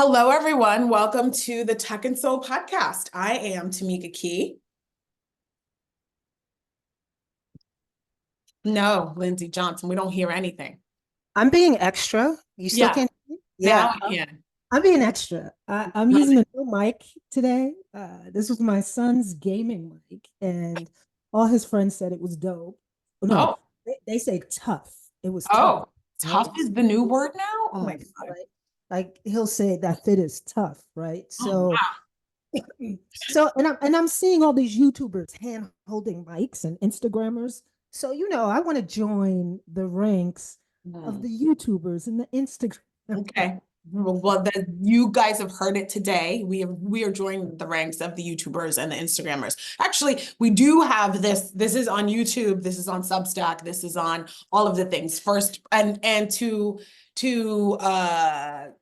Hello, everyone. Welcome to the Tech and Soul podcast. I am Tamika Key. No, Lindsay Johnson. We don't hear anything. I'm being extra. You still Yeah, can't hear me? now Yeah, I can. I'm being extra. I'm using a new mic today. This was my son's gaming mic, and all his friends said it was dope. No, Oh, they say tough. It was tough, oh, tough right? is the new word now? Oh my Tough, God. right? Like he'll say that fit is tough, right? Oh, wow. And I'm seeing all these YouTubers hand holding mics and Instagrammers. So I want to join the ranks of Hmm. the YouTubers and the Instagram. Okay. Well, you guys have heard it today. We are joining the ranks of the YouTubers and the Instagrammers. Actually, we do have this. This is on YouTube. This is on Substack. This is on all of the things. First, and to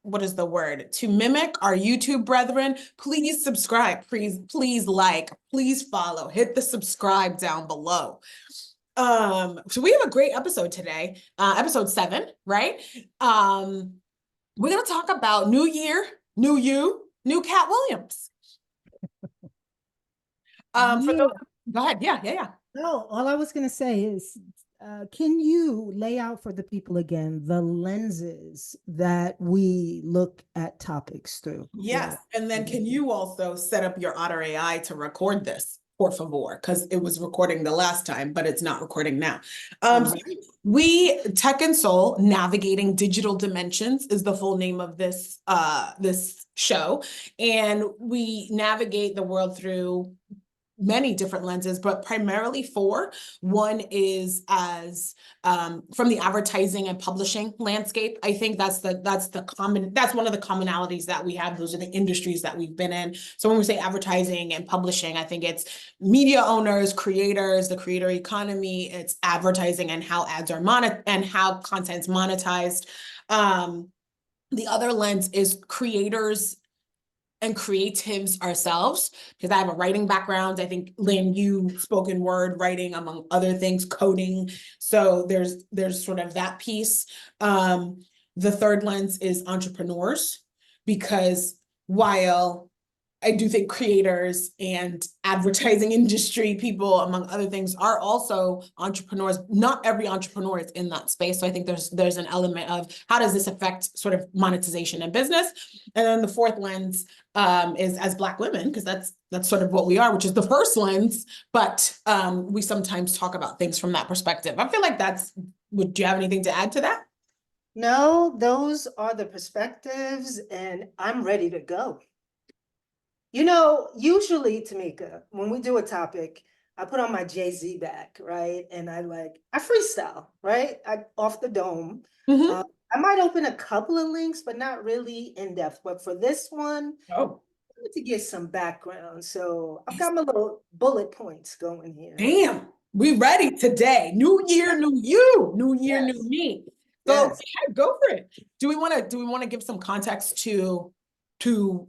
what is the word? To mimic our YouTube brethren, please subscribe. Please like. Please follow. Hit the subscribe down below. So we have a great episode today. Episode 7, right? We're going to talk about new year, new you, new Katt Williams. For Yeah. those, go ahead. Yeah. No, all I was going to say is, can you lay out for the people again the lenses that we look at topics through? Yes. And then can you also set up your Otter AI to record this, por favor? Because it was recording the last time, but it's not recording now. So we, Tech and Soul, Navigating Digital Dimensions is the full name of this show. And we navigate the world through many different lenses, but primarily 4. One is as from the advertising and publishing landscape. I think that's one of the commonalities that we have. Those are the industries that we've been in. So when we say advertising and publishing, I think it's media owners, creators, the creator economy, it's advertising and how ads are and how content's monetized. The other lens is creators and creatives ourselves, because I have a writing background. I think, Lynn, you spoken word writing, among other things, coding. So there's sort of that piece. The third lens is entrepreneurs, because while I do think creators and advertising industry people, among other things, are also entrepreneurs. Not every entrepreneur is in that space. So I think there's an element of how does this affect sort of monetization and business? And then the fourth lens is as Black women, because that's sort of what we are, which is the first lens. But we sometimes talk about things from that perspective. I feel like do you have anything to add to that? No, those are the perspectives, and I'm ready to go. Usually, Tamika, when we do a topic, I put on my Jay-Z back, right? And I freestyle, right? Off the dome. Mm-hmm. I might open a couple of links, but not really in depth. But for this one, Oh, I need to get some background. So I've got my little bullet points going here. damn. We ready today. New year, new you. New year, new Yes, me. So yes. yeah, go for it. Do we want to give some context to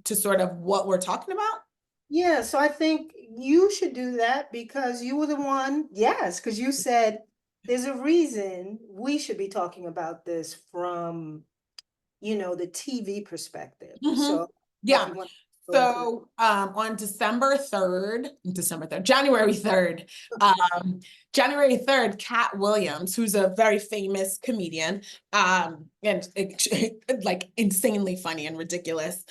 sort of what we're talking about? Yeah, so I think you should do that because you were the one, yes, because you said there's a reason we should be talking about this from, the TV perspective. Mm-hmm. So if Yeah. you want to go into So on January 3rd, January 3rd, Katt Williams, who's a very famous comedian, and like insanely funny and ridiculous,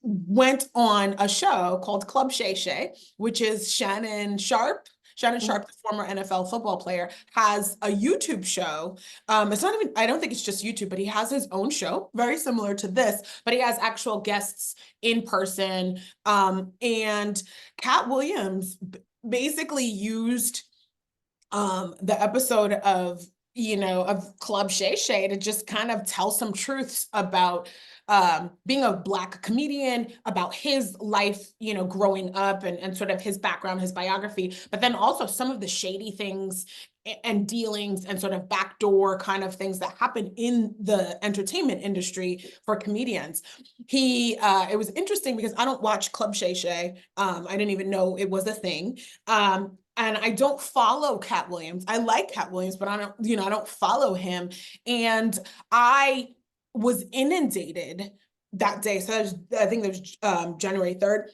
went on a show called Club Shay Shay, which is Shannon Sharpe. Shannon that. Sharpe, the former NFL football player, has a YouTube show. It's not even, I don't think it's just YouTube, but he has his own show, very similar to this, but he has actual guests in person. And Katt Williams basically used the episode of Club Shay Shay to just kind of tell some truths about being a Black comedian, about his life, growing up, and sort of his background, his biography, but then also some of the shady things and dealings and sort of backdoor kind of things that happen in the entertainment industry for comedians. It was interesting because I don't watch Club Shay Shay. I didn't even know it was a thing. And I don't follow Katt Williams. I like Katt Williams, but I don't follow him. And I was inundated that day. So I think it was January 3rd.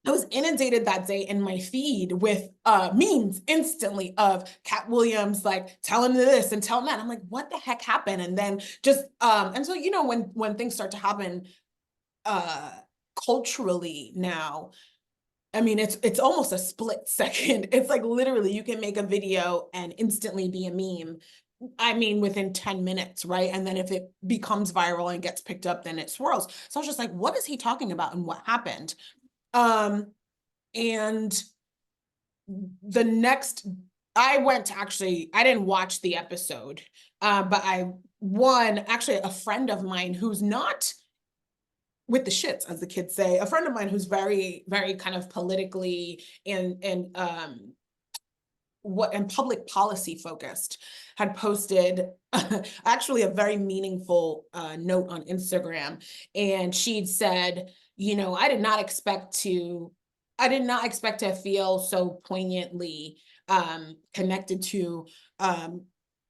I was inundated that day in my feed with memes instantly of Katt Williams like telling this and telling that. I'm like, what the heck happened? And then just and so when things start to happen culturally now, I mean, it's almost a split second. It's like literally you can make a video and instantly be a meme. I mean, within 10 minutes, right? And then if it becomes viral and gets picked up, then it swirls. So I was just like, what is he talking about and what happened? And the next, I didn't watch the episode, but actually a friend of mine who's not with the shits, as the kids say, a friend of mine who's very, very kind of politically and public policy focused, had posted actually a very meaningful note on Instagram. And she'd said, I did not expect to feel so poignantly connected to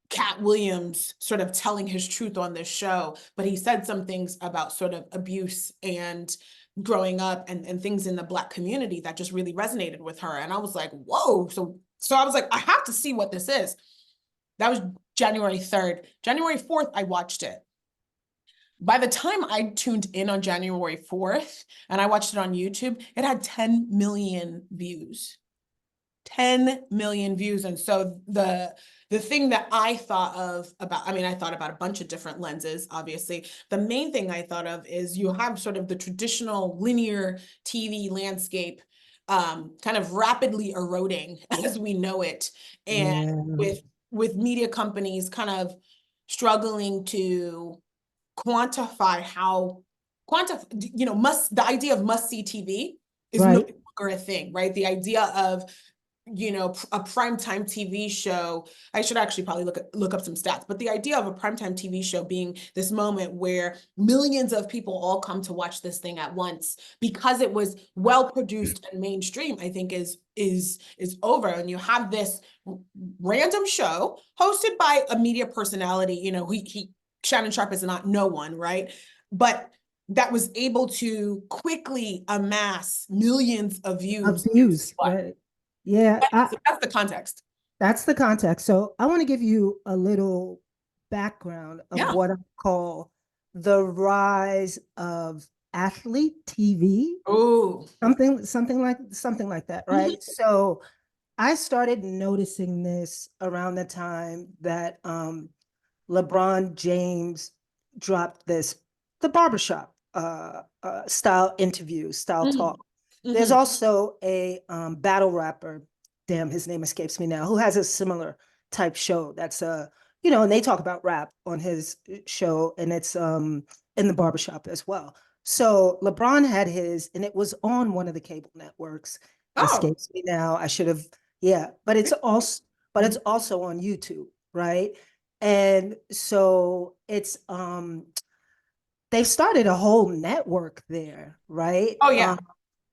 Katt Williams sort of telling his truth on this show, but he said some things about sort of abuse and growing up and things in the Black community that just really resonated with her. And I was like, whoa. So I was like, I have to see what this is. That was January 3rd. January 4th, I watched it. By the time I tuned in on January 4th and I watched it on YouTube, it had 10 million views. 10 million views. And so the thing that I thought of I thought about a bunch of different lenses, obviously. The main thing I thought of is you have sort of the traditional linear TV landscape kind of rapidly eroding as we know it. And with media companies kind of struggling to quantify the idea of must-see TV is no longer a thing, right? The idea of a primetime TV show, I should actually probably look up some stats, but the idea of a primetime TV show being this moment where millions of people all come to watch this thing at once because it was well produced and mainstream, I think is over. And you have this random show hosted by a media personality, Shannon Sharpe is not no one, right? But that was able to quickly amass millions of views. Right. Yeah, that's the context. That's the context. So I want to give you a little background of what I call the rise of athlete TV. Oh, something like that, right? So I started noticing this around the time that LeBron James dropped the barbershop style interview, style talk. There's also a battle rapper, damn, his name escapes me now, who has a similar type show that's and they talk about rap on his show, and it's in the barbershop as well. So LeBron had his, and it was on one of the cable networks. Escapes me now. I should have, but it's also on YouTube, right? And so it's they've started a whole network there, right? Oh yeah.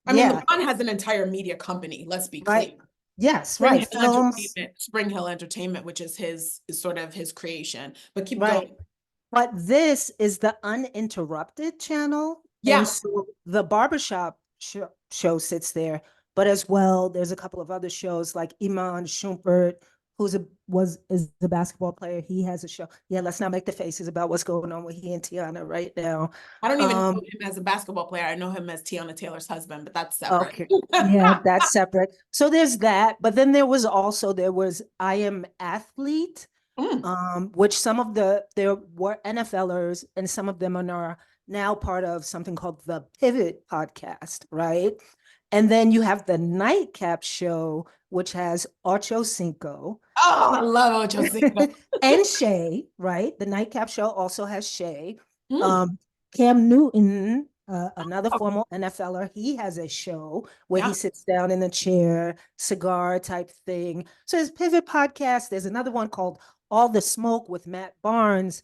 I mean, LeBron has an entire media company, let's be clear. Yes, Spring Hill Entertainment, which is his creation. But keep right. going. But this is the uninterrupted channel. Yeah. And so the barbershop show sits there, but as well, there's a couple of other shows like Iman Shumpert, who's is the basketball player. He has a show. Yeah, let's not make the faces about what's going on with he and Tiana right now. I don't even know him as a basketball player. I know him as Tiana Taylor's husband, but that's separate. Okay. Yeah, that's separate. So there's that. But then there was I Am Athlete, which there were NFLers, and some of them are now part of something called the Pivot podcast, right? And then you have the Nightcap show, which has Ocho Cinco. Oh, I love Ocho Cinco. And Shay, right? The Nightcap show also has Shay. Cam Newton, another former NFLer, he has a show where he sits down in a chair, cigar type thing. So there's Pivot podcast. There's another one called All the Smoke with Matt Barnes.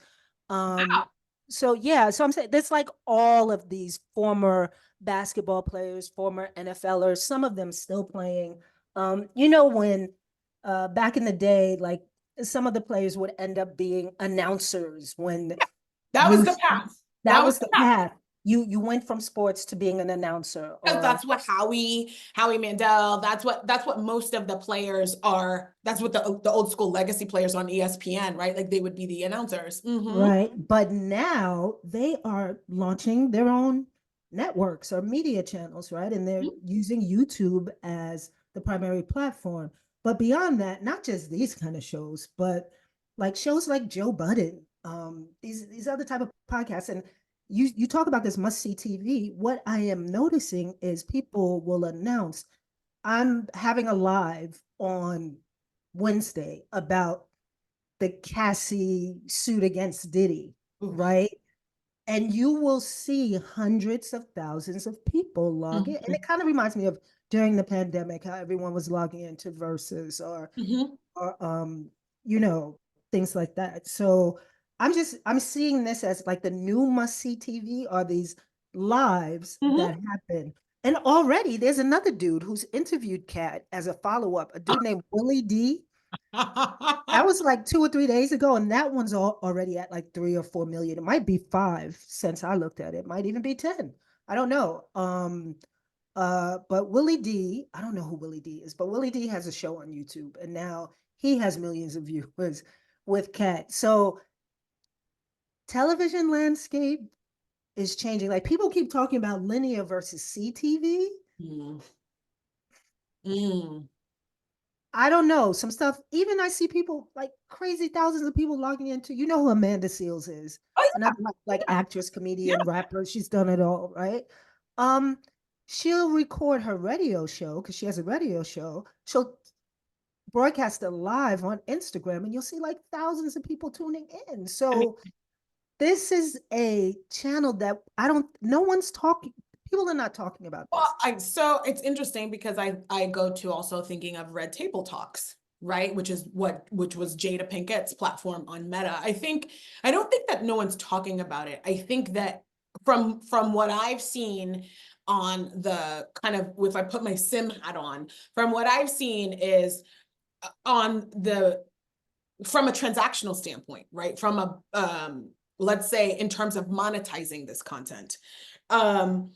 So I'm saying there's like all of these former basketball players, former NFLers, some of them still playing. When back in the day, like some of the players would end up being announcers when that was the path. That was the path. you went from sports to being an announcer. Because Or that's what Howie Mandel, that's what most of the players are. That's what the old school legacy players on ESPN, right? Like they would be the announcers. right, but now they are launching their own networks or media channels, right? And they're using YouTube as the primary platform. But beyond that, not just these kind of shows, but like shows like Joe Budden, these other type of podcasts. And you talk about this must see TV. What I am noticing is people will announce, I'm having a live on Wednesday about the Cassie suit against Diddy, Oof. right? And you will see hundreds of thousands of people log in. And it kind of reminds me of during the pandemic, how everyone was logging into Versus or you know, things like that. So I'm seeing this as like the new must see TV are these lives that happen. And already there's another dude who's interviewed Katt as a follow-up, a dude named Willie D. That was like 2 or 3 days ago, and that one's already at like 3 or 4 million. It might be 5 since I looked at it. It might even be 10. I don't know. But Willie D, I don't know who Willie D is, but Willie D has a show on YouTube, and now he has millions of viewers with Katt. So television landscape is changing. Like people keep talking about linear versus CTV. I don't know. Some stuff, even I see people like crazy thousands of people logging into, you know who Amanda Seales is. Oh, Another like actress, yeah. comedian, rapper. She's done it all, right? Um, she'll record her radio show because she has a radio show. She'll broadcast it live on Instagram, and you'll see like thousands of people tuning in. I mean, So this is a channel that no one's talking, people are not talking about this. well, so it's interesting because I go to also thinking of Red Table Talks, right? Which was Jada Pinkett's platform on Meta. I don't think that no one's talking about it. I think that from what I've seen on the kind of, if I put my sim hat on, from what I've seen is on from a transactional standpoint, right? From a let's say in terms of monetizing this content. You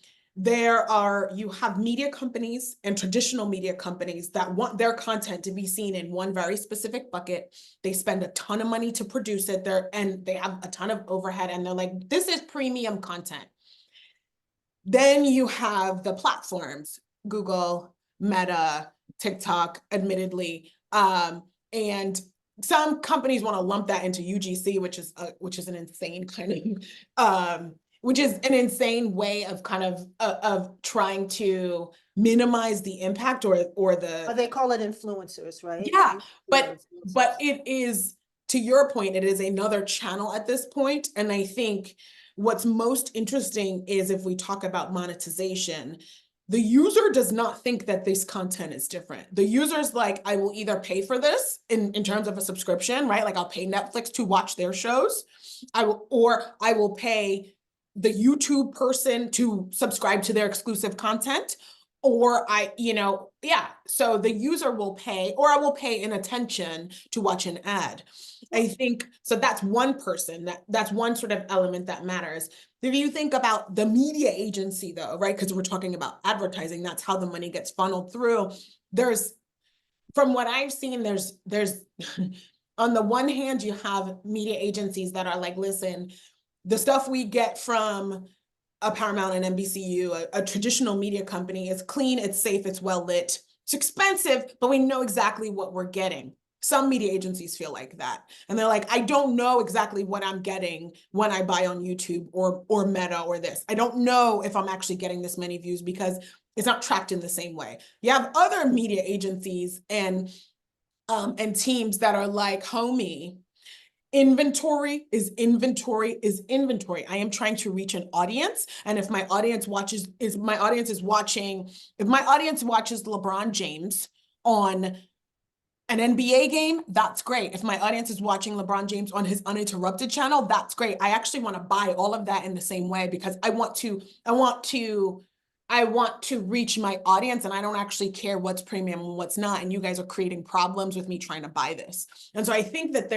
have media companies and traditional media companies that want their content to be seen in one very specific bucket. They spend a ton of money to produce it there, and they have a ton of overhead, and they're like, this is premium content. Then you have the platforms, Google, Meta, TikTok, admittedly, and some companies want to lump that into UGC, which is an insane kind of which is an insane way of kind of trying to minimize the impact or the They call it influencers, right? yeah, but it is, to your point, it is another channel at this point. And I think what's most interesting is if we talk about monetization, the user does not think that this content is different. The user's like, I will either pay for this in terms of a subscription, right? Like I'll pay Netflix to watch their shows. I will pay the YouTube person to subscribe to their exclusive content. Or so the user will pay, or I will pay in attention to watch an ad. I think, so that's one person, that's one sort of element that matters. If you think about the media agency though, right? Because we're talking about advertising, that's how the money gets funneled through. From what I've seen, there's on the one hand, you have media agencies that are like, listen, the stuff we get from a Paramount and NBCU, a traditional media company, is clean, it's safe, it's well lit. It's expensive, but we know exactly what we're getting. Some media agencies feel like that. And they're like, I don't know exactly what I'm getting when I buy on YouTube or Meta or this. I don't know if I'm actually getting this many views because it's not tracked in the same way. You have other media agencies and teams that are like, homie, inventory is inventory is inventory. I am trying to reach an audience. And if my audience watches LeBron James on an NBA game, that's great. If my audience is watching LeBron James on his uninterrupted channel, that's great. I actually want to buy all of that in the same way because I want to reach my audience, and I don't actually care what's premium and what's not. And you guys are creating problems with me trying to buy this. And so I think that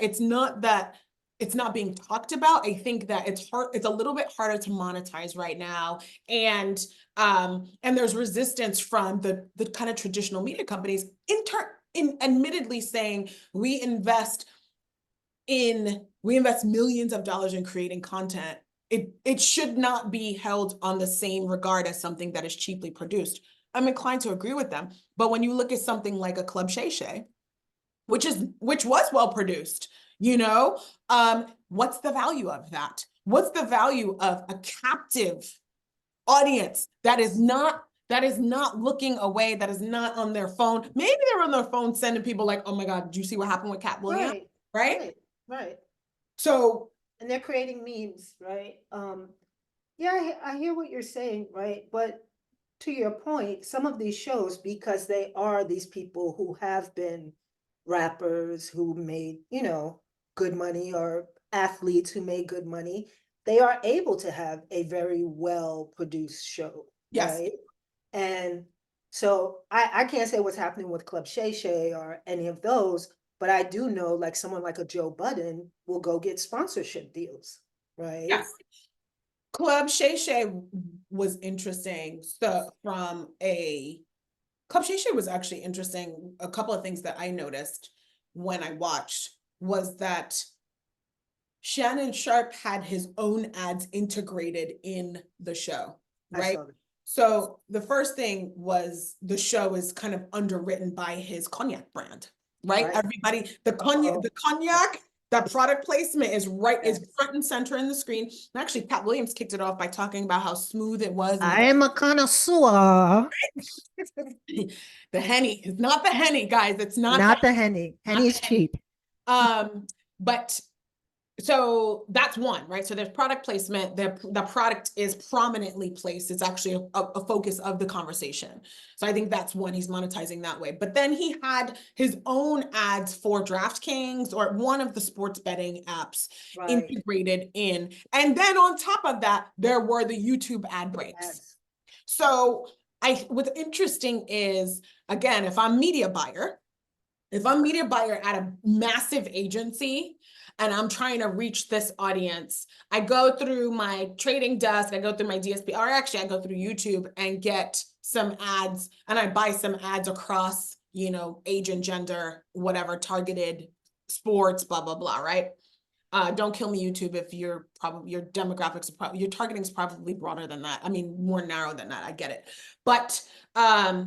it's not that it's not being talked about. I think that it's a little bit harder to monetize right now. And there's resistance from the kind of traditional media companies in admittedly saying we invest millions of dollars in creating content. It should not be held on the same regard as something that is cheaply produced. I'm inclined to agree with them. But when you look at something like a Club Shay Shay, which was well produced, what's the value of that? What's the value of a captive audience that is not looking away, that is not on their phone? Maybe they're on their phone sending people like, oh my God, did you see what happened with Katt Williams? Right. So, and they're creating memes, right? Yeah, I hear what you're saying, right? But to your point, some of these shows, because they are these people who have been rappers who made, good money, or athletes who made good money, they are able to have a very well produced show, yes. right? And so I can't say what's happening with Club Shay Shay or any of those, but I do know like someone like a Joe Budden will go get sponsorship deals, right? Yes. Club Shay Shay was interesting. So Club Shay Shay was actually interesting. A couple of things that I noticed when I watched was that Shannon Sharpe had his own ads integrated in the show, right? So the first thing was the show is kind of underwritten by his cognac brand, right? Everybody, the cognac, that product placement is front and center in the screen. And actually, Katt Williams kicked it off by talking about how smooth it was. I am a connoisseur. The Henny, it's not the Henny, guys. It's not the Henny. Henny is cheap. But so that's one, right? So there's product placement. The product is prominently placed. It's actually a focus of the conversation. So I think that's one, he's monetizing that way. But then he had his own ads for DraftKings or one of the sports betting apps integrated in. And then on top of that, there were the YouTube ad breaks. So what's interesting is, again, if I'm media buyer at a massive agency, and I'm trying to reach this audience, I go through my trading desk, I go through my DSP, or actually I go through YouTube and get some ads, and I buy some ads across, age and gender, whatever, targeted sports, blah, blah, blah, right? Don't kill me, YouTube, if your demographics, your targeting is probably broader than that. I mean, more narrow than that, I get it. But I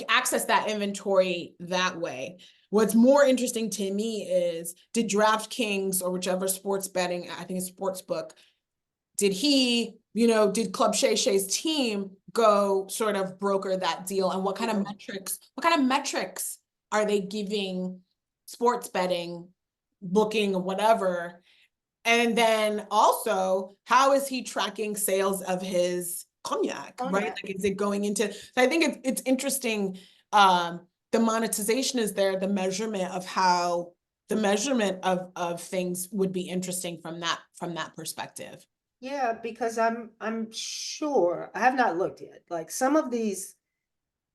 access that inventory that way. What's more interesting to me is, did DraftKings or whichever sports betting, I think it's sportsbook, did Club Shay Shay's team go sort of broker that deal? And what kind of metrics are they giving sports betting, booking, or whatever? And then also, how is he tracking sales of his cognac, right? Like, is it going into, so I think it's interesting. The monetization is there, the measurement of things would be interesting from that perspective. Yeah, because I'm sure, I have not looked yet. Like some of these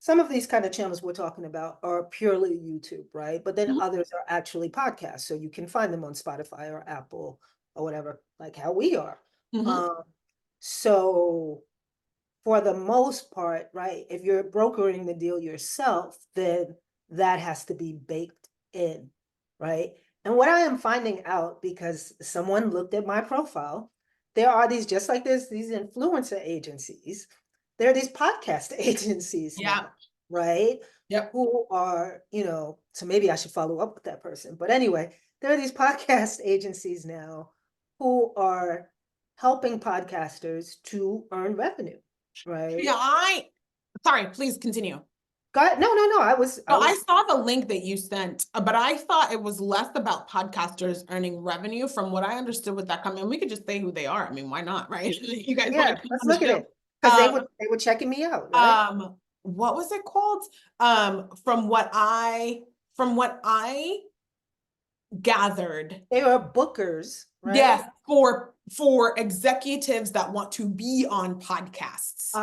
kind of channels we're talking about are purely YouTube, right? But then others are actually podcasts. So you can find them on Spotify or Apple or whatever, like how we are. So for the most part, right, if you're brokering the deal yourself, then that has to be baked in, right? And what I am finding out, because someone looked at my profile, there are these, just like there's these influencer agencies, there are these podcast agencies now, right? Yep. Who are, so maybe I should follow up with that person. But anyway, there are these podcast agencies now who are helping podcasters to earn revenue, right? Yeah, sorry, please continue. Go ahead. No, I saw the link that you sent, but I thought it was less about podcasters earning revenue. From what I understood with that comment, we could just say who they are. I mean, why not, right? You guys want to let's look at it, because they were checking me out, right? What was it called? From what I gathered, they are bookers, right? Yes, for executives that want to be on podcasts.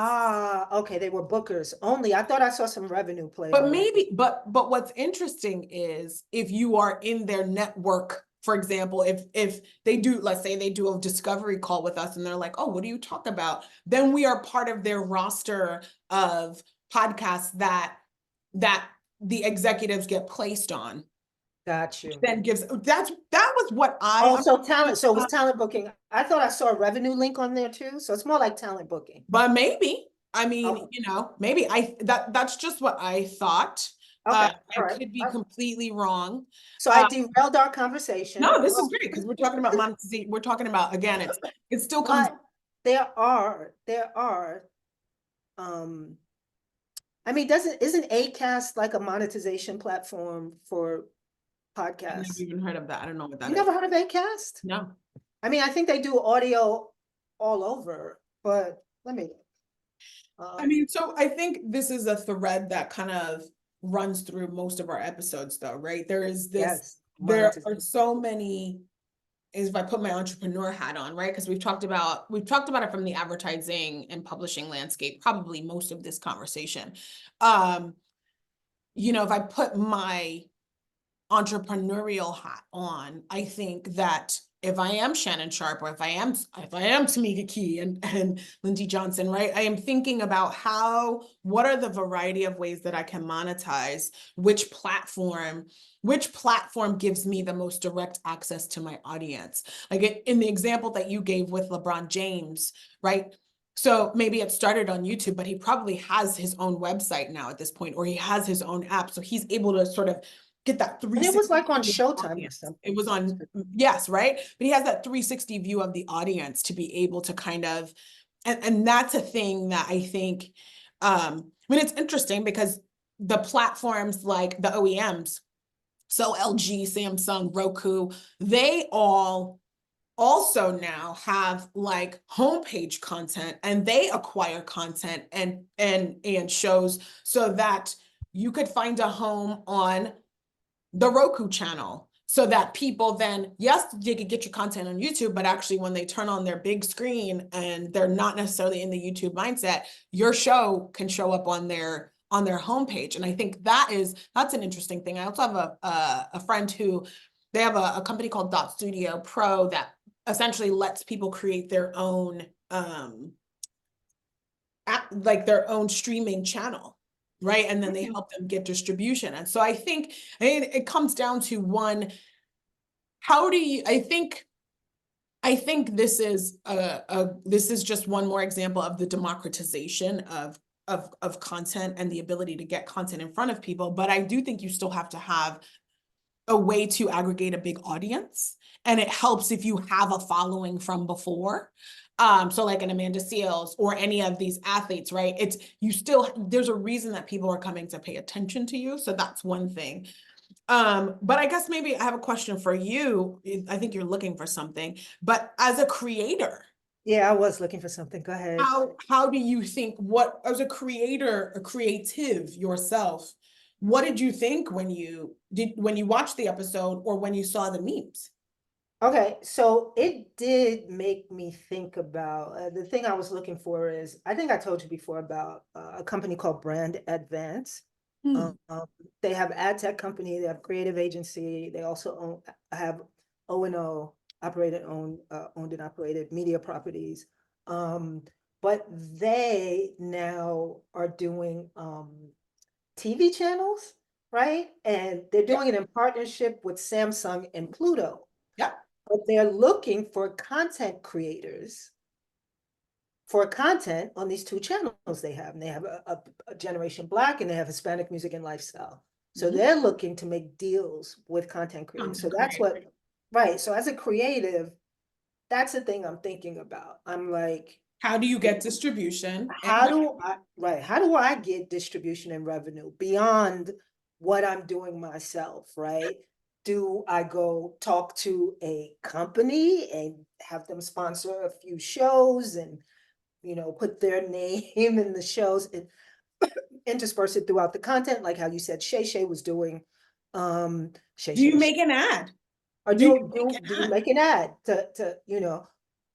Okay, they were bookers only. I thought I saw some revenue play. But maybe, but what's interesting is, if you are in their network for example, if they do, let's say they do a discovery call with us and they're like, oh, what do you talk about? Then we are part of their roster of podcasts that the executives get placed on. Got you. Then that was what I Also talent, so it was talent booking. I thought I saw a revenue link on there too, so it's more like talent booking. but maybe, I mean, Okay. you know, maybe that's just what I thought. Okay, I all right. could be completely wrong. So I derailed our conversation. No, this is great because we're talking about monetization. We're talking about, again, it still comes. But there are, I mean, isn't Acast like a monetization platform for I've never podcasts? even heard of that. I don't know what that You is. never heard of Acast? No. I mean, I think they do audio all over, but let me. I mean, so I think this is a thread that kind of runs through most of our episodes though, right? There is this, Yes, there are monetization. so many, is if I put my entrepreneur hat on, right? Because we've talked about it from the advertising and publishing landscape, probably most of this conversation. You know, if I put my entrepreneurial hat on, I think that if I am Shannon Sharpe, or if I am Tamika Key and Lindsay Johnson, right? I am thinking about what are the variety of ways that I can monetize, which platform gives me the most direct access to my audience. Like in the example that you gave with LeBron James, right? So maybe it started on YouTube, but he probably has his own website now at this point, or he has his own app. So he's able to sort of get that 360. And it was like on view of the Showtime or audience. something. It was on, yes, right? But he has that 360 view of the audience to be able to kind of, and that's a thing that I think, I mean, it's interesting because the platforms like the OEMs, so LG, Samsung, Roku, they all also now have like homepage content, and they acquire content and shows so that you could find a home on the Roku channel, so that people then, yes, you could get your content on YouTube, but actually when they turn on their big screen and they're not necessarily in the YouTube mindset, your show can show up on their homepage. And I think that's an interesting thing. I also have a friend who, they have a company called Dot Studio Pro that essentially lets people create their own like their own streaming channel, right? And then they help them get distribution. And so I think it comes down to one, how do you, I think this is this is just one more example of the democratization of content and the ability to get content in front of people. But I do think you still have to have a way to aggregate a big audience. And it helps if you have a following from before. So like an Amanda Seales or any of these athletes, right? There's a reason that people are coming to pay attention to you. So that's one thing. But I guess maybe I have a question for you. I think you're looking for something, but as a creator. Yeah, I was looking for something. Go ahead. How do you think, as a creator, a creative yourself, what did you think when you watched the episode or when you saw the memes? Okay, so it did make me think about the thing I was looking for is, I think I told you before about a company called Brand Advance. They have ad tech company, they have creative agency, they also have O&O, owned and operated media properties. But they now are doing TV channels, right? And they're doing it in partnership with Samsung and Pluto. Yeah. But they're looking for content creators for content on these two channels they have. And they have a Generation Black and they have Hispanic music and lifestyle. So they're looking to make deals with content creators. So that's what, right. So as a creative, that's the thing I'm thinking about. I'm like, how do you get distribution? How do I get distribution and revenue beyond what I'm doing myself, right? Do I go talk to a company and have them sponsor a few shows and, put their name in the shows and intersperse it throughout the content, like how you said Shay Shay was doing. Do you make an ad? Or do you make an ad to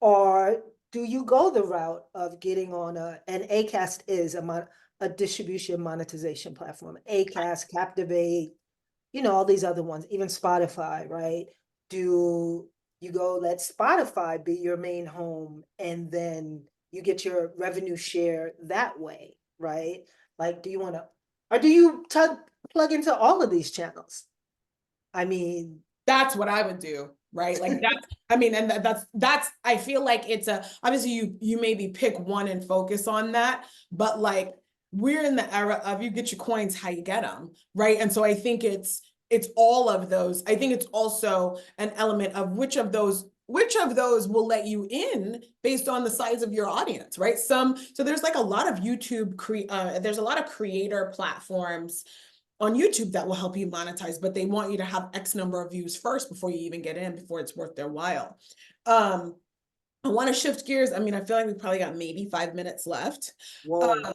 or do you go the route of getting on and Acast is a distribution monetization platform, Acast, Captivate, all these other ones, even Spotify, right? do you go let Spotify be your main home and then you get your revenue share that way, right? Like, do you want to, or do you plug into all of these channels? I mean, That's what I would do, right? Like that's, I mean, and that's, I feel like it's a, obviously you maybe pick one and focus on that, but like we're in the era of you get your coins how you get them, right? And so I think it's all of those. I think it's also an element of which of those will let you in based on the size of your audience, right? So there's like a lot of there's a lot of creator platforms on YouTube that will help you monetize, but they want you to have X number of views first before you even get in, before it's worth their while. I want to shift gears. I mean, I feel like we probably got maybe 5 minutes left. whoa.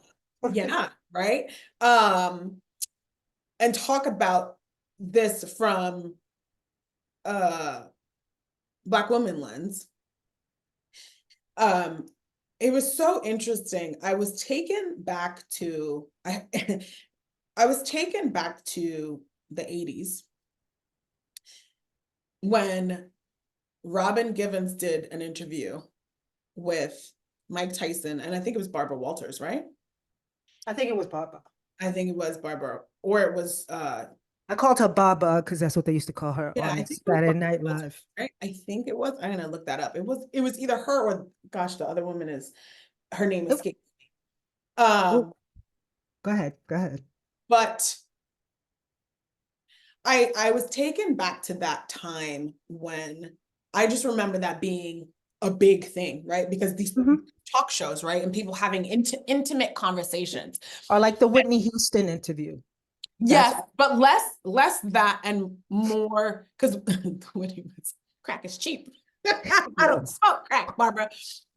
Yeah, right. And talk about this from Black woman lens. It was so interesting. I was taken back to I was taken back to the 80s when Robin Givens did an interview with Mike Tyson, and I think it was Barbara Walters, right? I think it was Baba. I think it was Barbara, or it was I called her Baba because that's what they used to call her yeah, I on think it was Saturday Barbara Night Walters, Live. right? I think it was. I'm gonna look that up. It was either her or gosh, the other woman is her name escapes me. Go ahead, go ahead. But I was taken back to that time when I just remember that being a big thing, right? Because these talk shows, right? And people having intimate conversations. Or like the Whitney Houston interview. Yes, but less that and more because Whitney was crack is cheap. I don't smoke crack, Barbara.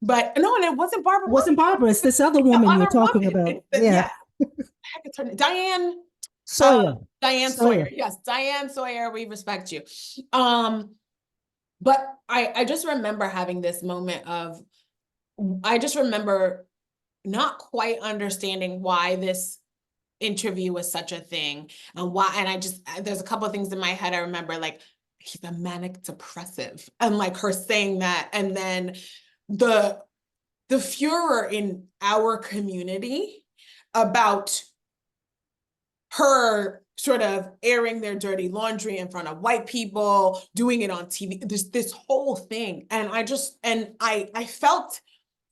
But no, and it wasn't Barbara. It wasn't Barbara, it's this other woman you're talking about. Yeah. Heck, it's her Diane Sawyer. Diane Sawyer. Yes, Diane Sawyer, we respect you. But I just remember having this moment of, I just remember not quite understanding why this interview was such a thing and why, and I just, there's a couple of things in my head I remember, like, he's a manic depressive, and like her saying that, and then the furor in our community about her sort of airing their dirty laundry in front of white people, doing it on TV, this whole thing. And I felt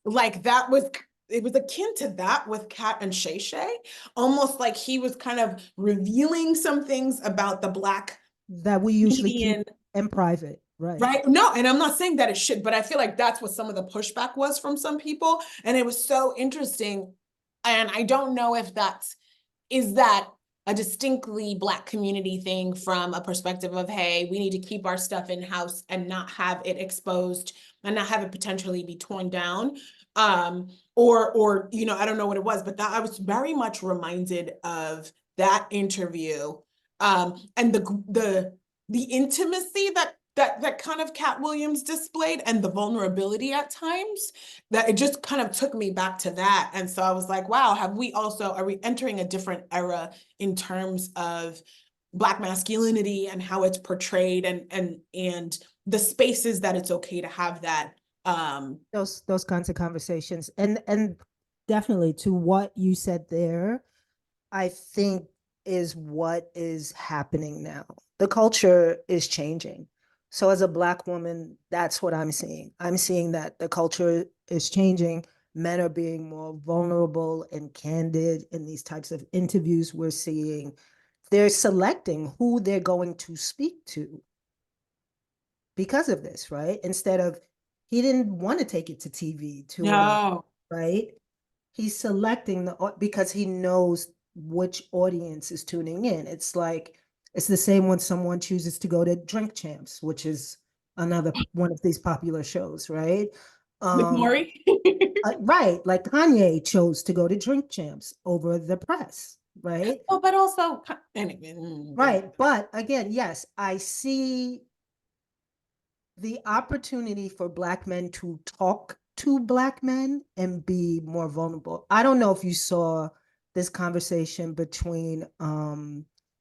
like that was, it was akin to that with Katt and Shay Shay, almost like he was kind of revealing some things about the Black that we usually keep in private. Right. Right. No, and I'm not saying that it should, but I feel like that's what some of the pushback was from some people. And it was so interesting. And I don't know if is that a distinctly Black community thing from a perspective of, hey, we need to keep our stuff in house and not have it exposed and not have it potentially be torn down. Or, you know, I don't know what it was, but that I was very much reminded of that interview. And the intimacy that kind of Katt Williams displayed, and the vulnerability at times, that it just kind of took me back to that. And so I was like, wow, are we entering a different era in terms of Black masculinity and how it's portrayed, and the spaces that it's okay to have that those kinds of conversations. And definitely to what you said there, I think is what is happening now. The culture is changing. So as a Black woman, that's what I'm seeing. I'm seeing that the culture is changing. Men are being more vulnerable and candid in these types of interviews we're seeing. They're selecting who they're going to speak to because of this, right? Instead of, he didn't want to take it to TV, right? He's selecting because he knows which audience is tuning in. It's like, it's the same when someone chooses to go to Drink Champs, which is another one of these popular shows, right? with Maury. Right, like Kanye chose to go to Drink Champs over the press, right? Oh, but also, anyway. Right, but again, yes, I see the opportunity for Black men to talk to Black men and be more vulnerable. I don't know if you saw this conversation between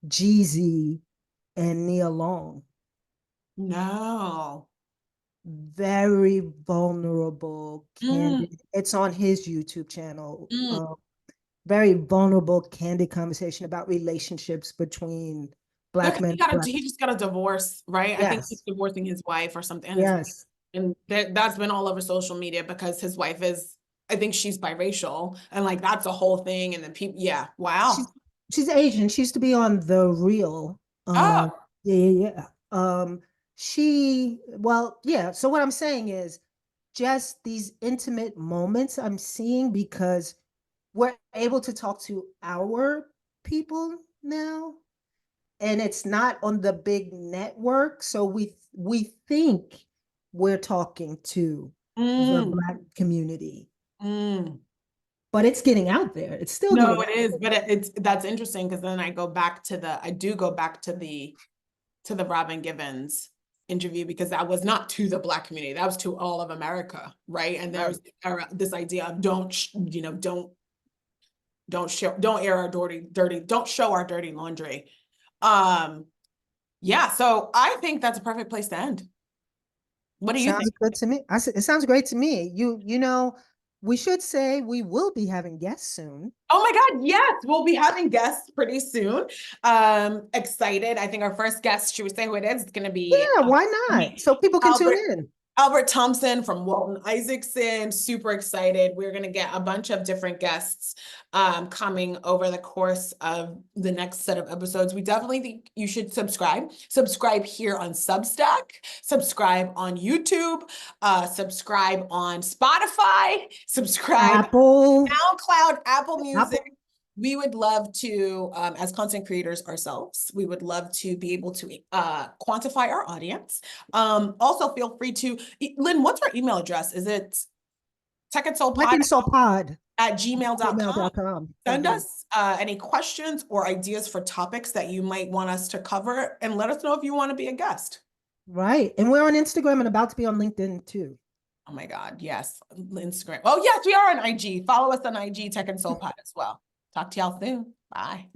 Jeezy and Nia Long. No. Very vulnerable, Mm, candid. It's on his YouTube channel. mm. Very vulnerable, candid conversation about relationships between Black Because men and Black. he just got a divorce, right? I think he's Yes, divorcing his wife or something. yes. And that's been all over social media because his wife is, I think she's biracial, and like that's a whole thing. And then people, yeah, She's wow. she's Asian. She used to be on The Real. Oh, Yeah, yeah, yeah. Well, yeah. So what I'm saying is just these intimate moments I'm seeing because we're able to talk to our people now, and it's not on the big network. So we think we're talking to the mm, Black community, mm. but it's getting out there. It's still No, getting it out is, there. but it's that's interesting because then I do go back to the Robin Givens interview because that was not to the Black community, that was to all of America, right? And Right. there's this idea of don't air our dirty, don't show our dirty laundry. Um, yeah, so I think that's a perfect place to end. What do you think? Sounds good to me. It sounds great to me. We should say we will be having guests soon. Oh my God, yes, we'll be having guests pretty soon. Excited. I think our first guest, should we say who it is? It's going to be Yeah, why not? So people can tune Albert in. Albert Thompson from Walton Isaacson. Super excited. We're going to get a bunch of different guests coming over the course of the next set of episodes. We definitely think you should subscribe. Subscribe here on Substack, subscribe on YouTube, subscribe on Spotify, subscribe Apple, SoundCloud, Apple Music. Apple. We would love to, as content creators ourselves, we would love to be able to quantify our audience. Also, feel free to, Lynn, what's our email address? Is it Black techandsoulpod and Soul Pod, at gmail.com? gmail.com. Send us any questions or ideas for topics that you might want us to cover, and let us know if you want to be a guest. Right. And we're on Instagram and about to be on LinkedIn too. Oh my God, yes. Instagram. Oh, yes, we are on IG. Follow us on IG, Tech and Soul Pod as well. Talk to y'all soon. Bye.